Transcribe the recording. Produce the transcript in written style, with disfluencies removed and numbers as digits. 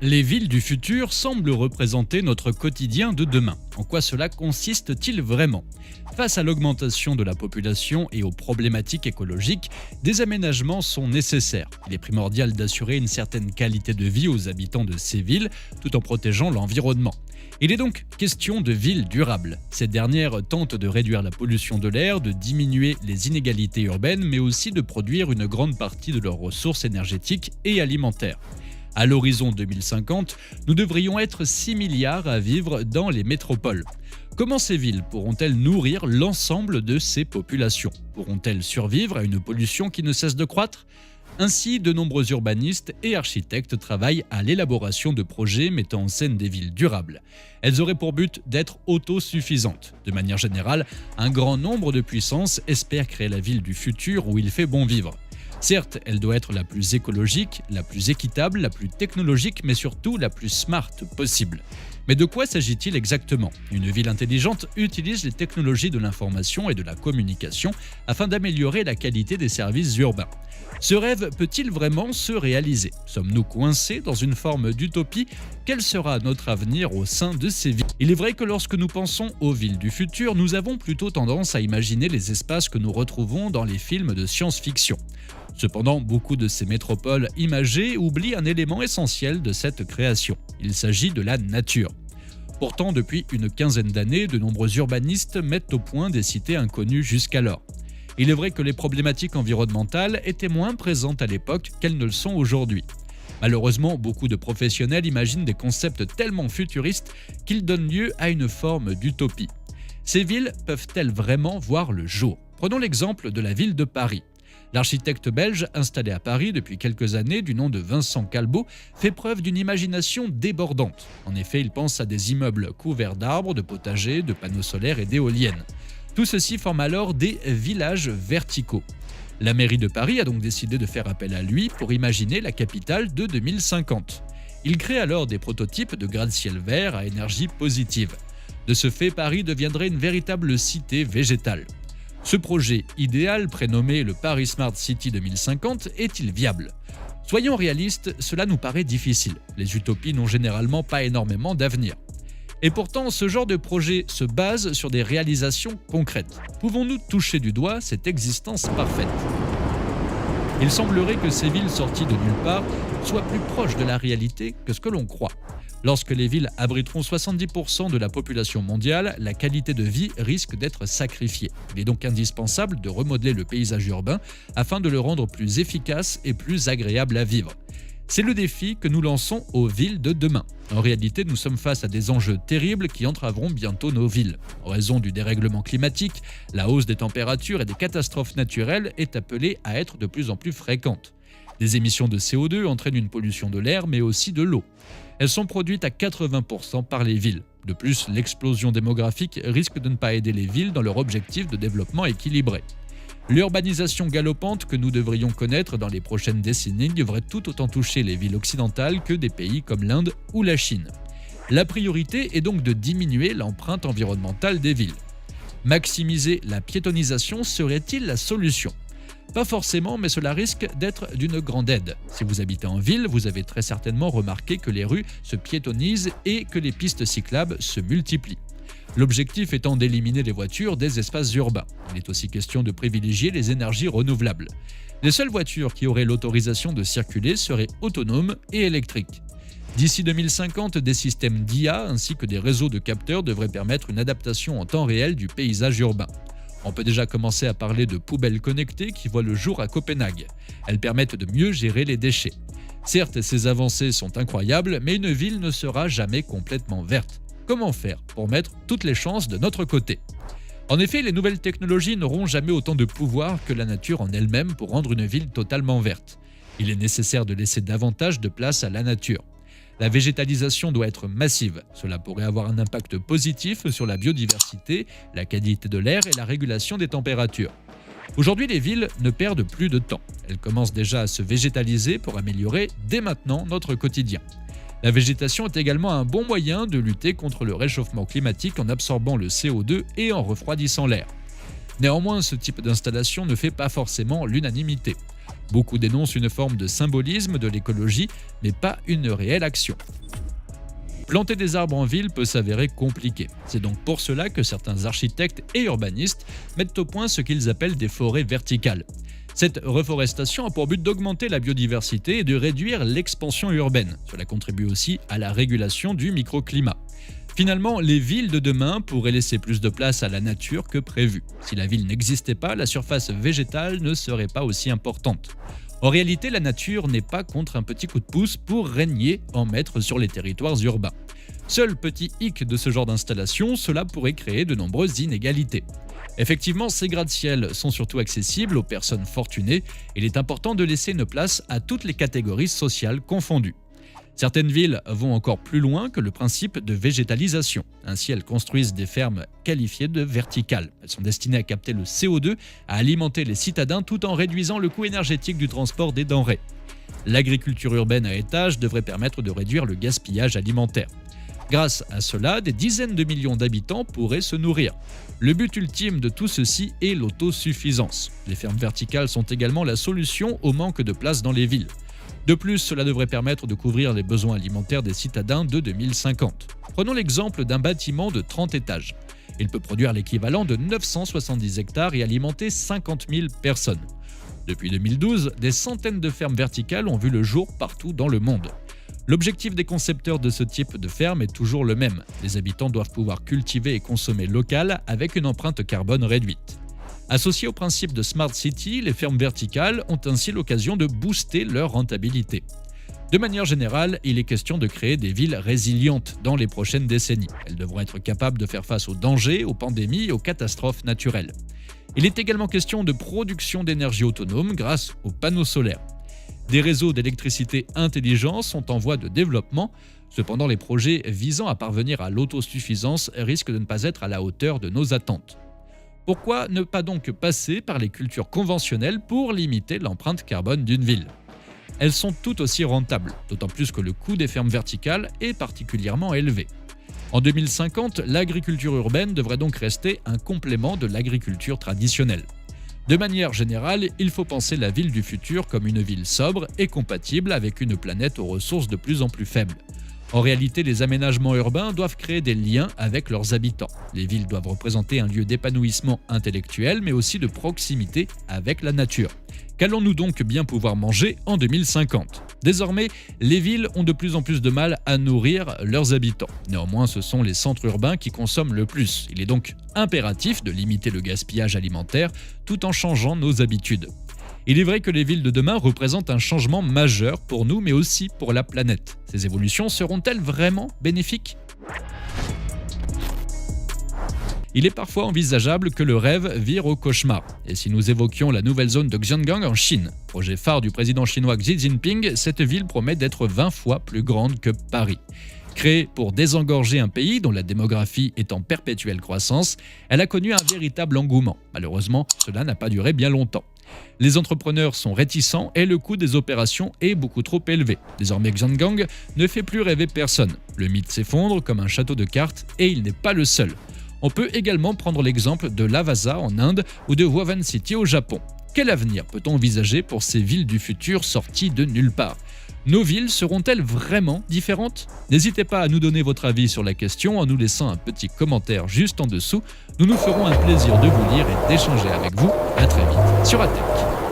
Les villes du futur semblent représenter notre quotidien de demain. En quoi cela consiste-t-il vraiment? Face à l'augmentation de la population et aux problématiques écologiques, des aménagements sont nécessaires. Il est primordial d'assurer une certaine qualité de vie aux habitants de ces villes, tout en protégeant l'environnement. Il est donc question de villes durables. Ces dernières tentent de réduire la pollution de l'air, de diminuer les inégalités urbaines, mais aussi de produire une grande partie de leurs ressources énergétiques et alimentaires. À l'horizon 2050, nous devrions être 6 milliards à vivre dans les métropoles. Comment ces villes pourront-elles nourrir l'ensemble de ces populations? Pourront-elles survivre à une pollution qui ne cesse de croître? Ainsi, de nombreux urbanistes et architectes travaillent à l'élaboration de projets mettant en scène des villes durables. Elles auraient pour but d'être autosuffisantes. De manière générale, un grand nombre de puissances espèrent créer la ville du futur où il fait bon vivre. Certes, elle doit être la plus écologique, la plus équitable, la plus technologique, mais surtout la plus smart possible. Mais de quoi s'agit-il exactement? Une ville intelligente utilise les technologies de l'information et de la communication afin d'améliorer la qualité des services urbains. Ce rêve peut-il vraiment se réaliser? Sommes-nous coincés dans une forme d'utopie? Quel sera notre avenir au sein de ces villes? Il est vrai que lorsque nous pensons aux villes du futur, nous avons plutôt tendance à imaginer les espaces que nous retrouvons dans les films de science-fiction. Cependant, beaucoup de ces métropoles imagées oublient un élément essentiel de cette création. Il s'agit de la nature. Pourtant, depuis une quinzaine d'années, de nombreux urbanistes mettent au point des cités inconnues jusqu'alors. Il est vrai que les problématiques environnementales étaient moins présentes à l'époque qu'elles ne le sont aujourd'hui. Malheureusement, beaucoup de professionnels imaginent des concepts tellement futuristes qu'ils donnent lieu à une forme d'utopie. Ces villes peuvent-elles vraiment voir le jour? Prenons l'exemple de la ville de Paris. L'architecte belge, installé à Paris depuis quelques années, du nom de Vincent Calbeau, fait preuve d'une imagination débordante. En effet, il pense à des immeubles couverts d'arbres, de potagers, de panneaux solaires et d'éoliennes. Tout ceci forme alors des villages verticaux. La mairie de Paris a donc décidé de faire appel à lui pour imaginer la capitale de 2050. Il crée alors des prototypes de gratte-ciel vert à énergie positive. De ce fait, Paris deviendrait une véritable cité végétale. Ce projet idéal, prénommé le Paris Smart City 2050, est-il viable? Soyons réalistes, cela nous paraît difficile. Les utopies n'ont généralement pas énormément d'avenir. Et pourtant, ce genre de projet se base sur des réalisations concrètes. Pouvons-nous toucher du doigt cette existence parfaite? Il semblerait que ces villes sorties de nulle part soient plus proches de la réalité que ce que l'on croit. Lorsque les villes abriteront 70% de la population mondiale, la qualité de vie risque d'être sacrifiée. Il est donc indispensable de remodeler le paysage urbain afin de le rendre plus efficace et plus agréable à vivre. C'est le défi que nous lançons aux villes de demain. En réalité, nous sommes face à des enjeux terribles qui entraveront bientôt nos villes. En raison du dérèglement climatique, la hausse des températures et des catastrophes naturelles est appelée à être de plus en plus fréquente. Les émissions de CO2 entraînent une pollution de l'air mais aussi de l'eau. Elles sont produites à 80% par les villes. De plus, l'explosion démographique risque de ne pas aider les villes dans leur objectif de développement équilibré. L'urbanisation galopante que nous devrions connaître dans les prochaines décennies devrait tout autant toucher les villes occidentales que des pays comme l'Inde ou la Chine. La priorité est donc de diminuer l'empreinte environnementale des villes. Maximiser la piétonisation serait-il la solution? Pas forcément, mais cela risque d'être d'une grande aide. Si vous habitez en ville, vous avez très certainement remarqué que les rues se piétonnisent et que les pistes cyclables se multiplient. L'objectif étant d'éliminer les voitures des espaces urbains. Il est aussi question de privilégier les énergies renouvelables. Les seules voitures qui auraient l'autorisation de circuler seraient autonomes et électriques. D'ici 2050, des systèmes d'IA ainsi que des réseaux de capteurs devraient permettre une adaptation en temps réel du paysage urbain. On peut déjà commencer à parler de poubelles connectées qui voient le jour à Copenhague. Elles permettent de mieux gérer les déchets. Certes, ces avancées sont incroyables, mais une ville ne sera jamais complètement verte. Comment faire pour mettre toutes les chances de notre côté? En effet, les nouvelles technologies n'auront jamais autant de pouvoir que la nature en elle-même pour rendre une ville totalement verte. Il est nécessaire de laisser davantage de place à la nature. La végétalisation doit être massive. Cela pourrait avoir un impact positif sur la biodiversité, la qualité de l'air et la régulation des températures. Aujourd'hui, les villes ne perdent plus de temps. Elles commencent déjà à se végétaliser pour améliorer dès maintenant notre quotidien. La végétation est également un bon moyen de lutter contre le réchauffement climatique en absorbant le CO2 et en refroidissant l'air. Néanmoins, ce type d'installation ne fait pas forcément l'unanimité. Beaucoup dénoncent une forme de symbolisme de l'écologie, mais pas une réelle action. Planter des arbres en ville peut s'avérer compliqué. C'est donc pour cela que certains architectes et urbanistes mettent au point ce qu'ils appellent des forêts verticales. Cette reforestation a pour but d'augmenter la biodiversité et de réduire l'expansion urbaine. Cela contribue aussi à la régulation du microclimat. Finalement, les villes de demain pourraient laisser plus de place à la nature que prévu. Si la ville n'existait pas, la surface végétale ne serait pas aussi importante. En réalité, la nature n'est pas contre un petit coup de pouce pour régner en maître sur les territoires urbains. Seul petit hic de ce genre d'installation, cela pourrait créer de nombreuses inégalités. Effectivement, ces gratte-ciel sont surtout accessibles aux personnes fortunées. Il est important de laisser une place à toutes les catégories sociales confondues. Certaines villes vont encore plus loin que le principe de végétalisation. Ainsi, elles construisent des fermes qualifiées de verticales. Elles sont destinées à capter le CO2, à alimenter les citadins tout en réduisant le coût énergétique du transport des denrées. L'agriculture urbaine à étage devrait permettre de réduire le gaspillage alimentaire. Grâce à cela, des dizaines de millions d'habitants pourraient se nourrir. Le but ultime de tout ceci est l'autosuffisance. Les fermes verticales sont également la solution au manque de place dans les villes. De plus, cela devrait permettre de couvrir les besoins alimentaires des citadins de 2050. Prenons l'exemple d'un bâtiment de 30 étages. Il peut produire l'équivalent de 970 hectares et alimenter 50 000 personnes. Depuis 2012, des centaines de fermes verticales ont vu le jour partout dans le monde. L'objectif des concepteurs de ce type de ferme est toujours le même. Les habitants doivent pouvoir cultiver et consommer local avec une empreinte carbone réduite. Associées au principe de Smart City, les fermes verticales ont ainsi l'occasion de booster leur rentabilité. De manière générale, il est question de créer des villes résilientes dans les prochaines décennies. Elles devront être capables de faire face aux dangers, aux pandémies et aux catastrophes naturelles. Il est également question de production d'énergie autonome grâce aux panneaux solaires. Des réseaux d'électricité intelligents sont en voie de développement. Cependant, les projets visant à parvenir à l'autosuffisance risquent de ne pas être à la hauteur de nos attentes. Pourquoi ne pas donc passer par les cultures conventionnelles pour limiter l'empreinte carbone d'une ville ? Elles sont tout aussi rentables, d'autant plus que le coût des fermes verticales est particulièrement élevé. En 2050, l'agriculture urbaine devrait donc rester un complément de l'agriculture traditionnelle. De manière générale, il faut penser la ville du futur comme une ville sobre et compatible avec une planète aux ressources de plus en plus faibles. En réalité, les aménagements urbains doivent créer des liens avec leurs habitants. Les villes doivent représenter un lieu d'épanouissement intellectuel, mais aussi de proximité avec la nature. Qu'allons-nous donc bien pouvoir manger en 2050 ? Désormais, les villes ont de plus en plus de mal à nourrir leurs habitants. Néanmoins, ce sont les centres urbains qui consomment le plus. Il est donc impératif de limiter le gaspillage alimentaire tout en changeant nos habitudes. Il est vrai que les villes de demain représentent un changement majeur pour nous, mais aussi pour la planète. Ces évolutions seront-elles vraiment bénéfiques ? Il est parfois envisageable que le rêve vire au cauchemar. Et si nous évoquions la nouvelle zone de Xianggang en Chine, projet phare du président chinois Xi Jinping, cette ville promet d'être 20 fois plus grande que Paris. Créée pour désengorger un pays dont la démographie est en perpétuelle croissance, elle a connu un véritable engouement. Malheureusement, cela n'a pas duré bien longtemps. Les entrepreneurs sont réticents et le coût des opérations est beaucoup trop élevé. Désormais, Xianggang ne fait plus rêver personne. Le mythe s'effondre comme un château de cartes et il n'est pas le seul. On peut également prendre l'exemple de Lavasa en Inde ou de Woven City au Japon. Quel avenir peut-on envisager pour ces villes du futur sorties de nulle part ? Nos villes seront-elles vraiment différentes ? N'hésitez pas à nous donner votre avis sur la question en nous laissant un petit commentaire juste en dessous. Nous nous ferons un plaisir de vous lire et d'échanger avec vous. À très vite sur ATech.